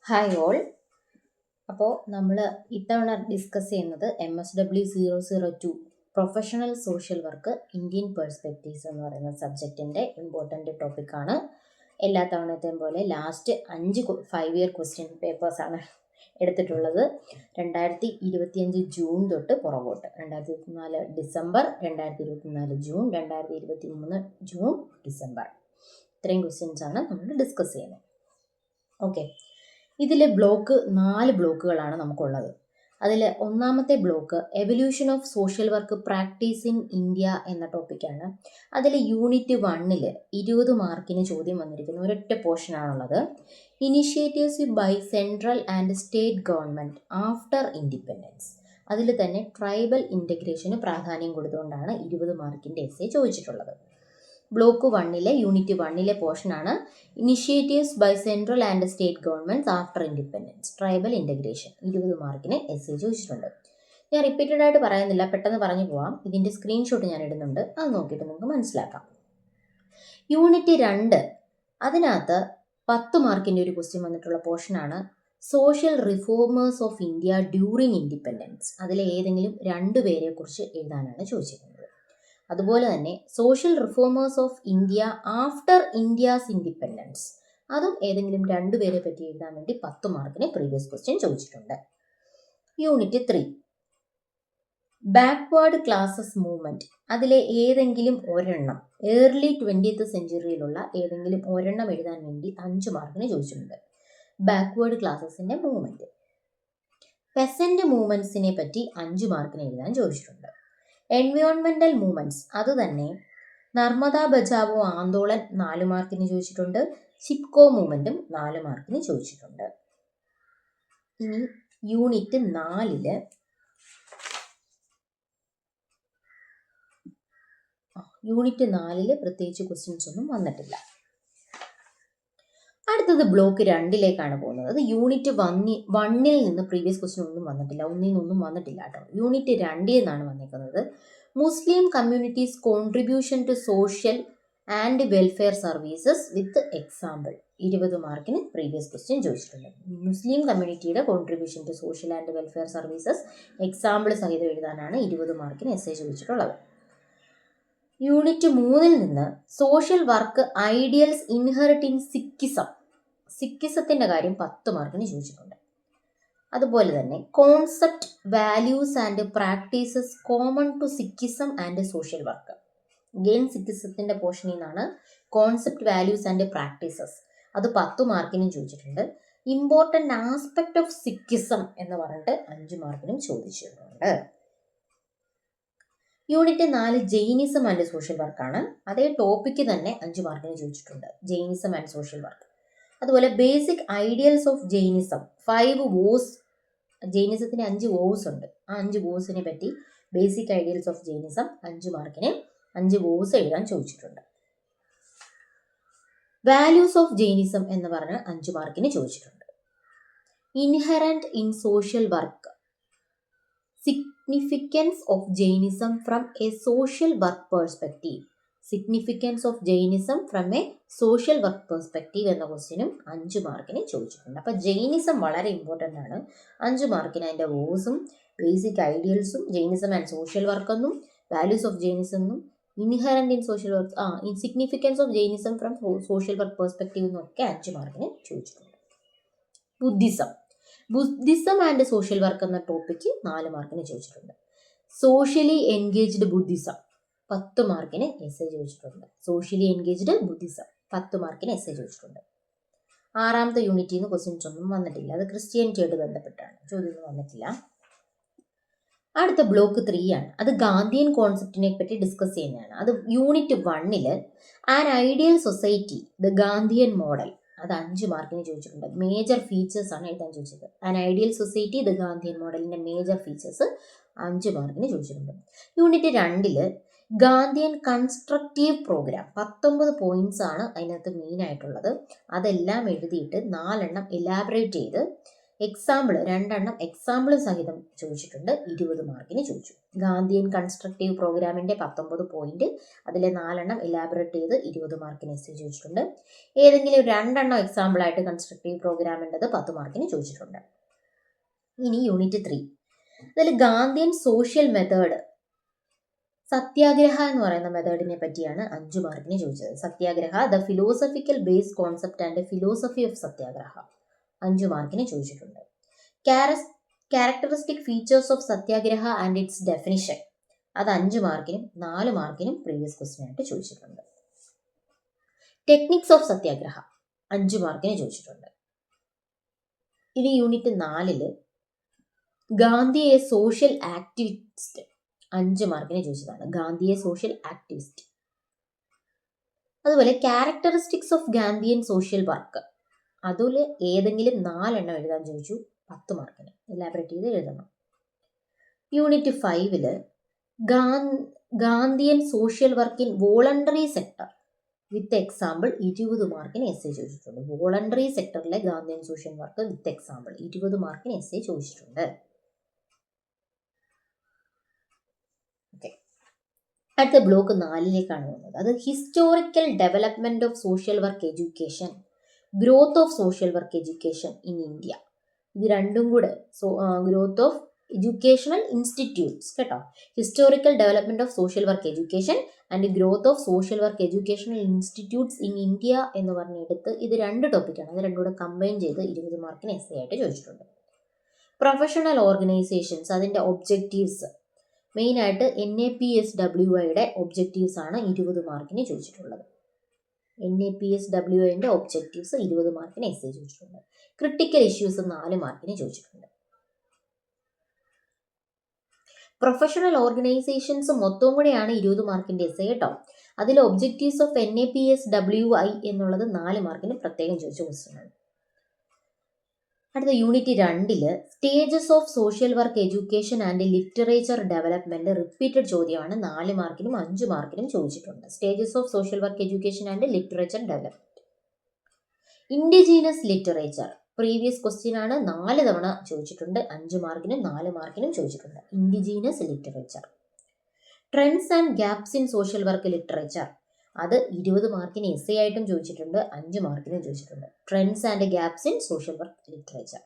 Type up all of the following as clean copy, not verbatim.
Hi all. അപ്പോൾ നമ്മൾ ഇത്തവണ ഡിസ്കസ് ചെയ്യുന്നത് MSW002 professional social work Indian perspectives എന്ന് പറയുന്ന സബ്ജക്റ്റിൻ്റെ ഇമ്പോർട്ടൻ്റ് ടോപ്പിക്കാണ്. എല്ലാ തവണത്തെയും പോലെ ലാസ്റ്റ് 5 5 ഇയർ ക്വസ്റ്റ്യൻ പേപ്പേഴ്സാണ് എടുത്തിട്ടുള്ളത്. 2025 ജൂൺ തൊട്ട് പുറകോട്ട് 2024 ഡിസംബർ, 2024 ജൂൺ, 2023 ജൂൺ, ഡിസംബർ, ഇത്രയും ക്വസ്റ്റ്യൻസാണ് നമ്മൾ ഡിസ്കസ് ചെയ്യുന്നത്. ഓക്കെ, ഇതിൽ 4 ബ്ലോക്കുകളാണ് നമുക്കുള്ളത്. അതിൽ ഒന്നാമത്തെ block evolution of social work practice in India എന്ന ടോപ്പിക്കാണ്. അതിൽ യൂണിറ്റ് 1 20 മാർക്കിന് ചോദ്യം വന്നിരിക്കുന്ന ഒരൊറ്റ പോർഷനാണുള്ളത്. Initiatives by central and state government after independence. അതിൽ തന്നെ ട്രൈബൽ ഇൻ്റഗ്രേഷന് പ്രാധാന്യം കൊടുത്തുകൊണ്ടാണ് 20 മാർക്കിൻ്റെ എസ്സേ ചോദിച്ചിട്ടുള്ളത്. ബ്ലോക്ക് 1 യൂണിറ്റ് 1 പോർഷനാണ് initiatives by central and state governments after independence, tribal integration. 20 മാർക്കിന് എസ്സേ ചോദിച്ചിട്ടുണ്ട്. ഞാൻ റിപ്പീറ്റഡ് ആയിട്ട് പറയുന്നില്ല, പെട്ടെന്ന് പറഞ്ഞു പോവാം. ഇതിൻ്റെ സ്ക്രീൻഷോട്ട് ഞാൻ ഇടുന്നുണ്ട്, അത് നോക്കിയിട്ട് നിങ്ങൾക്ക് മനസ്സിലാക്കാം. യൂണിറ്റ് 2 അതിനകത്ത് 10 മാർക്കിൻ്റെ ഒരു ക്വസ്റ്റ്യൻ വന്നിട്ടുള്ള പോർഷനാണ് social reformers of India during independence. അതിലെ ഏതെങ്കിലും 2 പേരെ കുറിച്ച് എഴുതാനാണ് ചോദിച്ചിരിക്കുന്നത്. അതുപോലെ തന്നെ social reformers of India after India's independence, അതും ഏതെങ്കിലും 2 പേരെ പറ്റി എഴുതാൻ വേണ്ടി 10 മാർക്കിന് പ്രീവിയസ് ക്വസ്റ്റ്യൻ ചോദിച്ചിട്ടുണ്ട്. Unit 3 backward classes movement. അതിലെ ഏതെങ്കിലും ഒരെണ്ണം ഏർലി 20th സെഞ്ചുറിയിലുള്ള ഏതെങ്കിലും ഒരെണ്ണം എഴുതാൻ വേണ്ടി 5 മാർക്കിന് ചോദിച്ചിട്ടുണ്ട്. ബാക്ക്വേർഡ് ക്ലാസസിന്റെ മൂവ്മെന്റ്. പെസന്റ് മൂവ്മെന്റ്സിനെ പറ്റി 5 മാർക്കിന് എഴുതാൻ ചോദിച്ചിട്ടുണ്ട്. എൻവയോൺമെന്റൽ മൂവ്മെന്റ്സ് അത് തന്നെ നർമ്മദ ബച്ചാവോ ആന്തോളൻ 4 മാർക്കിന് ചോദിച്ചിട്ടുണ്ട്. ചിപ്കോ മൂവ്മെന്റും 4 മാർക്കിന് ചോദിച്ചിട്ടുണ്ട്. ഇനി യൂണിറ്റ് 4 പ്രത്യേകിച്ച് ക്വസ്റ്റ്യൻസ് ഒന്നും വന്നിട്ടില്ല. അടുത്തത് ബ്ലോക്ക് 2 പോകുന്നത്. അത് യൂണിറ്റ് 1 നിന്ന് പ്രീവിയസ് ക്വസ്റ്റ്യൻ ഒന്നും വന്നിട്ടില്ല, 1 വന്നിട്ടില്ല കേട്ടോ. യൂണിറ്റ് 2 വന്നിരിക്കുന്നത് Muslim communities contribution to social and welfare services with example. 20 മാർക്കിന് പ്രീവിയസ് ക്വസ്റ്റ്യൻ ചോദിച്ചിട്ടുണ്ട്. മുസ്ലിം കമ്മ്യൂണിറ്റിയുടെ contribution to social and welfare services example സഹിതം എഴുതാനാണ് 20 മാർക്കിന് എസ്സേ ചോദിച്ചിട്ടുള്ളത്. യൂണിറ്റ് 3 നിന്ന് social work ideals inherit in Sikhism. സിക്കിസത്തിൻ്റെ കാര്യം 10 മാർക്കിന് ചോദിച്ചിട്ടുണ്ട്. അതുപോലെ തന്നെ concept values and practices common to Sikhism and social work. Gain സിക്കിസത്തിൻ്റെ പോർഷനിൽ നിന്നാണ് കോൺസെപ്റ്റ് വാല്യൂസ് ആൻഡ് പ്രാക്ടീസസ്, അത് 10 മാർക്കിനും ചോദിച്ചിട്ടുണ്ട്. ഇമ്പോർട്ടൻ്റ് ആസ്പെക്ട് ഓഫ് സിക്കിസം എന്ന് പറഞ്ഞിട്ട് 5 മാർക്കിനും ചോദിച്ചിട്ടുണ്ട്. യൂണിറ്റ് 4 ജെയിനിസം ആൻഡ് സോഷ്യൽ വർക്കാണ്. അതേ ടോപ്പിക്ക് തന്നെ 5 മാർക്കിന് ചോദിച്ചിട്ടുണ്ട്, ജെയിനിസം ആൻഡ് സോഷ്യൽ വർക്ക്. അതുപോലെ basic ideals of Jainism 5 vows. ജെയിനിസത്തിന് 5 വോസ് ഉണ്ട്. ആ 5 വോസിനെ പറ്റി ബേസിക് ഐഡിയൽസ് ഓഫ് ജെയിനിസം 5 മാർക്കിന് 5 വോസ് എഴുതാൻ ചോദിച്ചിട്ടുണ്ട്. വാല്യൂസ് ഓഫ് ജെയിനിസം എന്ന് പറഞ്ഞ് 5 മാർക്കിന് ചോദിച്ചിട്ടുണ്ട്. Inherent in social work, significance of Jainism from A social work perspective. Significance of Jainism from A social work perspective എന്ന ക്വസ്റ്റ്യനും 5 മാർക്കിന് ചോദിച്ചിട്ടുണ്ട്. അപ്പോൾ ജെയിനിസം വളരെ ഇമ്പോർട്ടൻ്റ് ആണ്. 5 മാർക്കിന് അതിൻ്റെ വോസും ബേസിക് ഐഡിയൽസും ജെയിനിസം ആൻഡ് സോഷ്യൽ വർക്ക് എന്നും വാല്യൂസ് ഓഫ് ജെയിനിസം എന്നും inherent in social work significance of Jainism from social work perspective എന്നൊക്കെ 5 മാർക്കിന് ചോദിച്ചിട്ടുണ്ട്. ബുദ്ധിസം ആൻഡ് സോഷ്യൽ വർക്ക് എന്ന ടോപ്പിക്ക് 4 മാർക്കിന് ചോദിച്ചിട്ടുണ്ട്. സോഷ്യലി എൻഗേജ്ഡ് ബുദ്ധിസം 10 മാർക്കിന് എസ്സേ ചോദിച്ചിട്ടുണ്ട്. സോഷ്യലി എൻഗേജ്ഡ് ബുദ്ധിസം 10 മാർക്കിന് എസ്സേ ചോദിച്ചിട്ടുണ്ട്. 6ാമത്തെ യൂണിറ്റിൽ നിന്ന് ക്വസ്റ്റ്യൻസ് ഒന്നും വന്നിട്ടില്ല, അത് ക്രിസ്ത്യാനിറ്റിയായിട്ട് ബന്ധപ്പെട്ടാണ്, ചോദ്യമൊന്നും വന്നിട്ടില്ല. അടുത്ത ബ്ലോക്ക് 3 ആണ്. അത് ഗാന്ധിയൻ കോൺസെപ്റ്റിനെ പറ്റി ഡിസ്കസ് ചെയ്യുന്നതാണ്. അത് unit 1 an ideal society the Gandhian model, അത് 5 മാർക്കിന് ചോദിച്ചിട്ടുണ്ട്. മേജർ ഫീച്ചേഴ്സ് ആണ് എഴുതാൻ ചോദിച്ചത്. An ideal society the Gandhian മോഡലിൻ്റെ മേജർ ഫീച്ചേഴ്സ് 5 മാർക്കിന് ചോദിച്ചിട്ടുണ്ട്. Unit 2 Gandhian constructive programme 19 points ആണ് അതിനകത്ത് മെയിൻ ആയിട്ടുള്ളത്. അതെല്ലാം എഴുതിയിട്ട് 4 എണ്ണം എലാബറേറ്റ് ചെയ്ത് എക്സാമ്പിൾ 2 എക്സാമ്പിൾ സഹിതം ചോദിച്ചിട്ടുണ്ട്, 20 മാർക്കിന് ചോദിച്ചു. ഗാന്ധിയൻ കൺസ്ട്രക്റ്റീവ് പ്രോഗ്രാമിന്റെ 19 പോയിന്റ്, അതിലെ 4 ഇലാബറേറ്റ് ചെയ്ത് 20 മാർക്കിന് എസ് ചോദിച്ചിട്ടുണ്ട്. ഏതെങ്കിലും 2 എക്സാമ്പിൾ ആയിട്ട് കൺസ്ട്രക്റ്റീവ് പ്രോഗ്രാമിൻ്റെത് 10 മാർക്കിന് ചോദിച്ചിട്ടുണ്ട്. ഇനി യൂണിറ്റ് 3, അതിൽ ഗാന്ധിയൻ സോഷ്യൽ മെത്തേഡ് സത്യാഗ്രഹ എന്ന് പറയുന്ന മെത്തേഡിനെ പറ്റിയാണ് 5 മാർക്കിന് ചോദിച്ചത്. Satyagraha the philosophical base concept and philosophy of satyagraha 5 മാർക്കിന് ചോദിച്ചിട്ടുണ്ട്. Characteristic features of satyagraha and its definition, അത് 5 മാർക്കിനും 4 മാർക്കിനും പ്രീവിയസ് ക്വസ്റ്റ്യൻ ആയിട്ട് ചോദിച്ചിട്ടുണ്ട്. ടെക്നിക്സ് ഓഫ് സത്യാഗ്രഹ 5 മാർക്കിന് ചോദിച്ചിട്ടുണ്ട്. ഇനി യൂണിറ്റ് 4 ഗാന്ധിയെ സോഷ്യൽ ആക്ടിവിസ്റ്റ് 5 മാർക്കിന് ചോദിച്ചതാണ്. ഗാന്ധിയെ സോഷ്യൽ ആക്ടിവിസ്റ്റ്. അതുപോലെ characteristics of Gandhian social work, അതിൽ ഏതെങ്കിലും 4 എഴുതാൻ ചോദിച്ചു, 10 മാർക്കിന് എലാബറേറ്റ് ചെയ്ത് എഴുതണം. Unit 5 Gandhian social work in voluntary sector with example 20 മാർക്കിന് എസ് ചോദിച്ചിട്ടുണ്ട്. വോളണ്ടറി സെക്ടറിലെ Gandhian social work with example 20 മാർക്കിന് എസ് ചോദിച്ചിട്ടുണ്ട്. അടുത്ത ബ്ലോക്ക് 4ലേക്കാണ് വന്നത്. അത് historical development of social work education, growth of social work education in India. ഇത് രണ്ടും കൂടെ ഗ്രോത്ത് ഓഫ് എഡ്യൂക്കേഷണൽ ഇൻസ്റ്റിറ്റ്യൂട്ട്സ് കേട്ടോ. Historical development of social work education and growth of social work educational institutes in India എന്ന് പറഞ്ഞെടുത്ത് ഇത് 2 ടോപ്പിക്കാണ്. അത് രണ്ടും കൂടെ കമ്പൈൻ ചെയ്ത് 20 മാർക്കിന് എസ് ആയിട്ട് ചോദിച്ചിട്ടുണ്ട്. പ്രൊഫഷണൽ ഓർഗനൈസേഷൻസ്, അതിൻ്റെ ഒബ്ജക്റ്റീവ്സ് മെയിനായിട്ട് NAPSWIയുടെ ഒബ്ജക്റ്റീവ്സ് ആണ് 20 മാർക്കിന് ചോദിച്ചിട്ടുള്ളത്. NAPSWIന്റെ ഒബ്ജക്റ്റീവ്സ് 20 മാർക്കിന് എസ് ചോദിച്ചിട്ടുണ്ട്. ക്രിട്ടിക്കൽ ഇഷ്യൂസ് 4 മാർക്കിന് ചോദിച്ചിട്ടുണ്ട്. പ്രൊഫഷണൽ ഓർഗനൈസേഷൻസ് മൊത്തം കൂടെയാണ് 20 മാർക്കിന്റെ എസ് കേട്ടോ. അതിൽ ഒബ്ജക്റ്റീവ്സ് ഓഫ് NAPSWI എന്നുള്ളത് 4 മാർക്കിന് പ്രത്യേകം ചോദിച്ച ക്വസ്റ്റ്യൻ ആണ്. അടുത്ത unit 2 stages of social work education and literature development repeated ചോദ്യമാണ്. 4 മാർക്കിനും 5 മാർക്കിനും ചോദിച്ചിട്ടുണ്ട്. Stages of social work education and literature development. Indigenous literature previous question ആണ്, 4 തവണ ചോദിച്ചിട്ടുണ്ട്. 5 മാർക്കിനും 4 മാർക്കിനും ചോദിച്ചിട്ടുണ്ട്. Indigenous literature. Trends and gaps in social work literature, അത് 20 മാർക്കിന് S ആയിട്ടും ചോദിച്ചിട്ടുണ്ട്, 5 മാർക്കിനും ചോദിച്ചിട്ടുണ്ട്. Trends and gaps in social work literature.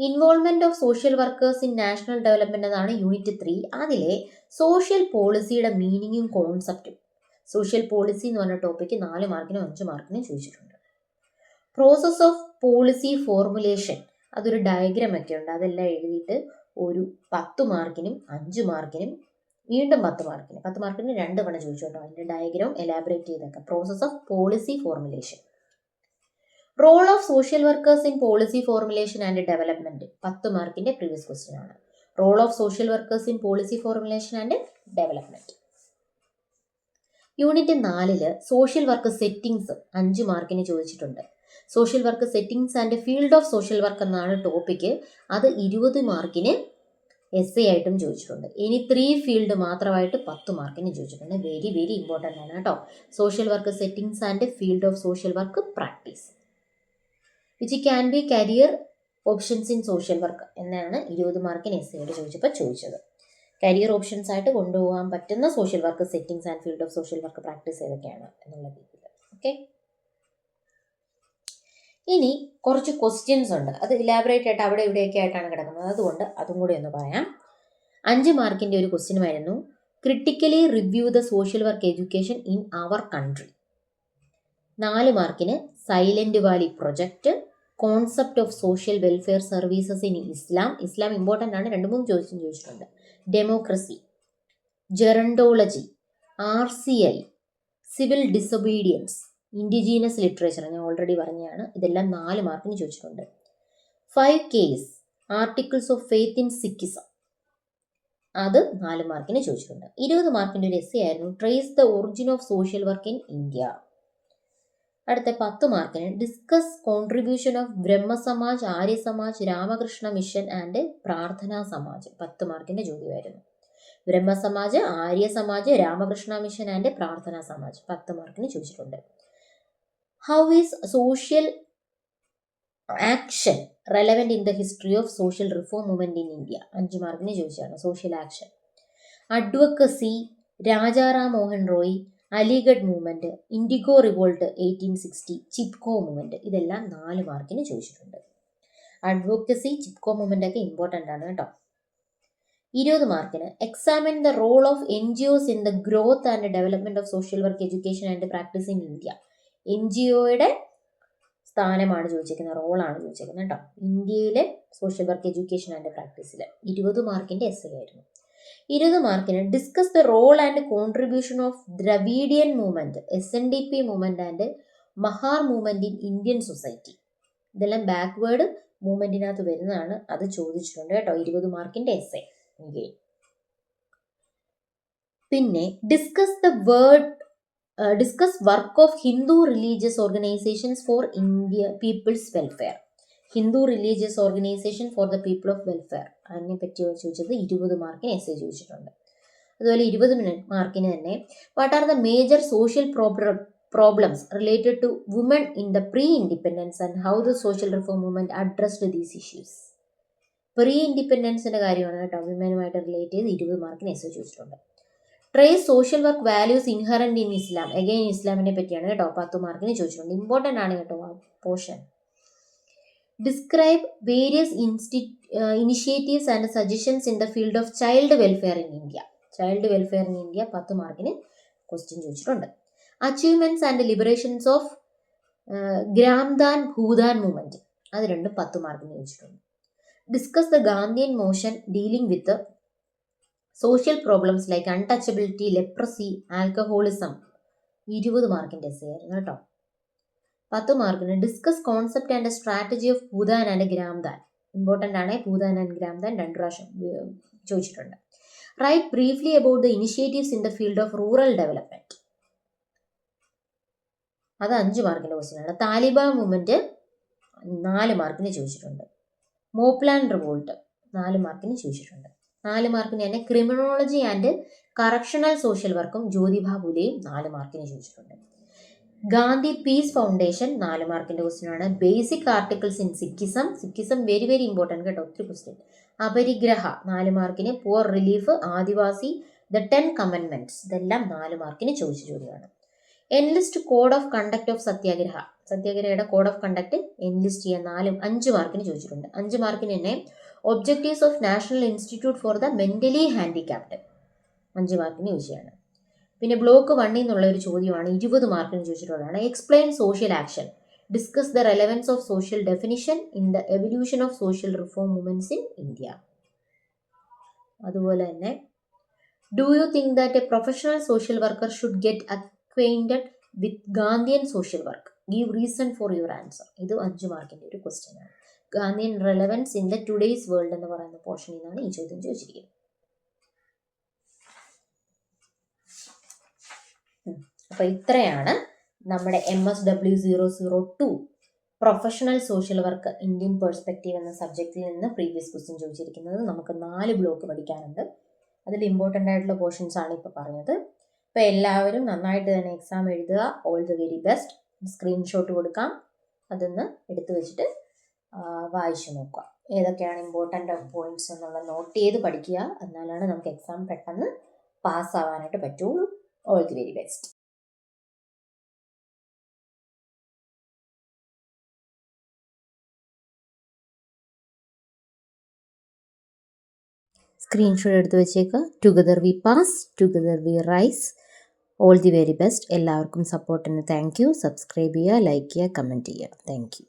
Involvement of social workers in national development എന്നാണ് യൂണിറ്റ് 3. അതിലെ സോഷ്യൽ പോളിസിയുടെ മീനിങ്ങും കോൺസെപ്റ്റും, സോഷ്യൽ പോളിസി എന്ന് പറഞ്ഞ ടോപ്പിക്ക് 4 മാർക്കിനും 5 മാർക്കിനും ചോദിച്ചിട്ടുണ്ട്. പ്രോസസ് ഓഫ് പോളിസി ഫോർമുലേഷൻ, അതൊരു ഡയഗ്രാം ഒക്കെ ഉണ്ട്, അതെല്ലാം എഴുതിയിട്ട് ഒരു 10 മാർക്കിനും 5 മാർക്കിനും വീണ്ടും 10 മാർക്കിന് 10 മാർക്കിന് 2 തവണ ചോദിച്ചു കേട്ടോ. അതിൻ്റെ ഡയഗ്രാം എലാബറേറ്റ് ചെയ്തേക്കാം. Process of policy formulation. Role of social workers in policy formulation and development 10 മാർക്കിന്റെ പ്രീവിയസ് ക്വസ്റ്റ്യൻ ആണ്. Role of social workers in policy formulation and development. Unit 4 social work settings 5 മാർക്കിന് ചോദിച്ചിട്ടുണ്ട്. Social work settings and field of social work എന്നാണ് topic. അത് 20 മാർക്കിന് S ആയിട്ടും ചോദിച്ചിട്ടുണ്ട്. ഇനി 3 ഫീൽഡ് മാത്രമായിട്ട് 10 മാർക്കിന് ചോദിച്ചിട്ടുണ്ട്. വെരി വെരി ഇമ്പോർട്ടൻ്റ് ആണ് കേട്ടോ. Social work settings and field of social work practice which can be career options in social work എന്നാണ് 20 മാർക്കിന് എസ് ആയിട്ട് ചോദിച്ചപ്പോൾ ചോദിച്ചത്. കരിയർ ഓപ്ഷൻസ് ആയിട്ട് കൊണ്ടുപോകാൻ പറ്റുന്ന social work settings and field of social work practice ഏതൊക്കെയാണ് എന്നുള്ള രീതിയിൽ. ഓക്കെ, ഇനി കുറച്ച് ക്വസ്റ്റ്യൻസ് ഉണ്ട്. അത് ഇലാബറേറ്റ് ആയിട്ട് അവിടെ ഇവിടെയൊക്കെ ആയിട്ടാണ് കിടക്കുന്നത്, അതുകൊണ്ട് അതും കൂടി ഒന്ന് പറയാം. 5 മാർക്കിൻ്റെ ഒരു ക്വസ്റ്റ്യൻ ആയിരുന്നു, critically review the social work education in our country. 4 മാർക്കിന് Silent Valley project, concept of social welfare services in Islam. Islam important ആണ്, 2-3 ചോദിച്ചിട്ടുണ്ട്. Democracy, gerontology, RCI, civil disobedience, indigenous literature ഞാൻ ഓൾറെഡി പറഞ്ഞതാണ്. ഇതെല്ലാം 4 മാർക്കിന് ചോദിച്ചിട്ടുണ്ട്. 5 Ks articles of faith in Sikhism, അത് 4 മാർക്കിന് ചോദിച്ചിട്ടുണ്ട്. 20 മാർക്കിൻ്റെ ഒരു എസ് ആയിരുന്നു, trace the origin of social work in India. അടുത്ത 10 മാർക്കിന് discuss contribution of Brahmo Samaj, Arya Samaj, Ramakrishna mission and Prarthana Samaj. 10 മാർക്കിൻ്റെ ചോദ്യമായിരുന്നു. ബ്രഹ്മസമാജ്, ആര്യ സമാജ്, രാമകൃഷ്ണ മിഷൻ ആൻഡ് പ്രാർത്ഥന സമാജ് 10 മാർക്കിന് ചോദിച്ചിട്ടുണ്ട്. How is social action relevant in the history of social reform movement in India. 5 മാർക്കിന് ചോദിച്ചതാണ്. Social action. Advocacy, Rajaram Mohan Roy, Aligarh movement, indigo revolt 1860, Chipko movement. ഇതെല്ലാം 4 മാർക്കിന് ചോദിച്ചിട്ടുണ്ട്. അഡ്വക്കസി, ചിപ്കോ മൂവ്മെൻ്റ് ഒക്കെ ഇമ്പോർട്ടൻ്റ് ആണ് കേട്ടോ. 20 മാർക്കിന് examine the role of NGOs in the growth and development of social work education and practice in India. NGOയുടെ സ്ഥാനമാണ് ചോദിച്ചിരിക്കുന്നത്, റോളാണ് ചോദിച്ചിരിക്കുന്നത് കേട്ടോ. ഇന്ത്യയിലെ സോഷ്യൽ വർക്ക് എഡ്യൂക്കേഷൻ ആൻഡ് പ്രാക്ടീസിൽ 20 മാർക്കിൻ്റെ എസ്സേ ആയിരുന്നു. 20 മാർക്കിന് discuss the role and contribution of Dravidian movement, SNDP movement and Mahar movement in Indian society. ഇതെല്ലാം ബാക്ക്വേർഡ് മൂവ്മെൻറ്റിനകത്ത് വരുന്നതാണ്. അത് ചോദിച്ചിട്ടുണ്ട് കേട്ടോ. 20 മാർക്കിൻ്റെ എസ്സേ. പിന്നെ discuss work of Hindu religious organisations for India people's welfare. Hindu religious organisation for the people of welfare, അതിനെ പറ്റി ചോദിച്ചത് 20 മാർക്കിന് എസ്സേ ചോദിച്ചിട്ടുണ്ട്. അതുപോലെ 20 മാർക്കിന് തന്നെ what are the major social problems related to woman in the pre independence and how the social reform movement addressed these issues. Pre ഇൻഡിപെൻഡൻസിൻ്റെ കാര്യമാണ് കേട്ടോ. വിമനുമായിട്ട് റിലേറ്റ് ചെയ്ത് 20 മാർക്കിന് എസ്സേ ചോദിച്ചിട്ടുണ്ട്. Trace social work values inherent in Islam, again ഇസ്ലാമിനെ പറ്റിയാണ് കേട്ടോ. 10 മാർക്കിന് ചോദിച്ചിട്ടുണ്ട്. ഇമ്പോർട്ടൻ്റ് ആണ് കേട്ടോ ആ portion. Describe various initiatives and suggestions in the field of child welfare in India. Child welfare in India 10 മാർക്കിന് ക്വസ്റ്റ്യൻ ചോദിച്ചിട്ടുണ്ട്. Achievements and liberations of Gramdan Bhoodan movement, അത് രണ്ടും 10 മാർക്കിന് ചോദിച്ചിട്ടുണ്ട്. Discuss the Gandhian motion dealing with social problems like untouchability, leprosy, alcoholism. 20 മാർക്കിൻ്റെ essay ആയിരുന്നു കേട്ടോ. 10 മാർക്കിന് discuss concept and strategy of Bhoodan and Gramdan. Important ആണ്. ഭൂദാൻ ആൻഡ് ഗ്രാംദാൻ 2 പ്രാവശ്യം ചോദിച്ചിട്ടുണ്ട്. Write briefly about the initiatives in the field of rural development, അത് 5 മാർക്കിൻ്റെ ക്വസ്റ്റ്യനാണ്. താലിബാൻ മൂവ്മെൻറ്റ് 4 മാർക്കിന് ചോദിച്ചിട്ടുണ്ട്. മോപ്ലാൻ റിവോൾട്ട് 4 മാർക്കിന് ചോദിച്ചിട്ടുണ്ട്. 4 മാർക്കിന് തന്നെ ക്രിമിനോളജി ആൻഡ് കറക്ഷണൽ സോഷ്യൽ വർക്കും ജ്യോതിബ ഫുലെയും 4 മാർക്കിന് ചോദിച്ചിട്ടുണ്ട്. ഗാന്ധി പീസ് ഫൗണ്ടേഷൻ 4 മാർക്കിൻ്റെ ക്വസ്റ്റ്യനാണ്. Basic articles in Sikhism very very important കേട്ടോ. ഒത്തിരി ക്വസ്റ്റ്യൻ. അപരിഗ്രഹ 4 മാർക്കിന്. Poor relief, Adivasi, the 10 commandments, ഇതെല്ലാം 4 മാർക്കിന് ചോദിച്ച ജോലിയാണ്. Enlist code of conduct of satyagraha, സത്യാഗ്രഹയുടെ കോഡ് ഓഫ് കണ്ടക്ട് എൻലിസ്റ്റ് ചെയ്യാൻ 5 മാർക്കിന് ചോദിച്ചിട്ടുണ്ട്. 5 മാർക്കിന് തന്നെ objectives of national institute for the mentally handicapped 5 മാർക്കിന് ചോദിച്ചതാണ്. പിന്നെ ബ്ലോക്ക് 1 എന്നുള്ള ഒരു ചോദ്യമാണ് 20 മാർക്കിന് ചോദിച്ചിട്ടുള്ളതാണ്. Explain social action, discuss the relevance of social definition in the evolution of social reform movements in India. അതുപോലെ തന്നെ do you think that a professional social worker should get acquainted with Gandhian social work, give reason for your answer. ഇത് 5 മാർക്കിൻ്റെ ഒരു question ആണ്. Gandhian relevance in the today's world എന്ന് പറയുന്ന പോർഷനിൽ നിന്നാണ് ഈ ചോദ്യം ചോദിച്ചിരിക്കുന്നത്. അപ്പോൾ ഇത്രയാണ് നമ്മുടെ MSW 002 professional social work Indian perspective എന്ന സബ്ജക്റ്റിൽ നിന്ന് പ്രീവിയസ് ക്വസ്റ്റ്യൻ ചോദിച്ചിരിക്കുന്നത്. നമുക്ക് 4 ബ്ലോക്ക് പഠിക്കാനുണ്ട്. അതിൽ ഇമ്പോർട്ടൻ്റ് ആയിട്ടുള്ള പോർഷൻസ് ആണ് ഇപ്പോൾ പറഞ്ഞത്. അപ്പോൾ എല്ലാവരും നന്നായിട്ട് തന്നെ എക്സാം എഴുതുക. All the very best. Screenshot കൊടുക്കാം, അതൊന്ന് എടുത്തു വെച്ചിട്ട് വായിച്ചു നോക്കുക. ഏതൊക്കെയാണ് ഇമ്പോർട്ടൻ്റ് പോയിന്റ്സ് എന്നുള്ള നോട്ട് ചെയ്ത് പഠിക്കുക. എന്നാലാണ് നമുക്ക് എക്സാം പെട്ടെന്ന് പാസ്സാവാനായിട്ട് പറ്റുള്ളൂ. All the very best. Screenshot എടുത്ത് വെച്ചേക്കുക. Together we pass, together we rise. All the very best. എല്ലാവർക്കും സപ്പോർട്ടിന് താങ്ക് യു. സബ്സ്ക്രൈബ് ചെയ്യുക, ലൈക്ക് ചെയ്യുക, കമൻറ്റ് ചെയ്യുക. Thank U.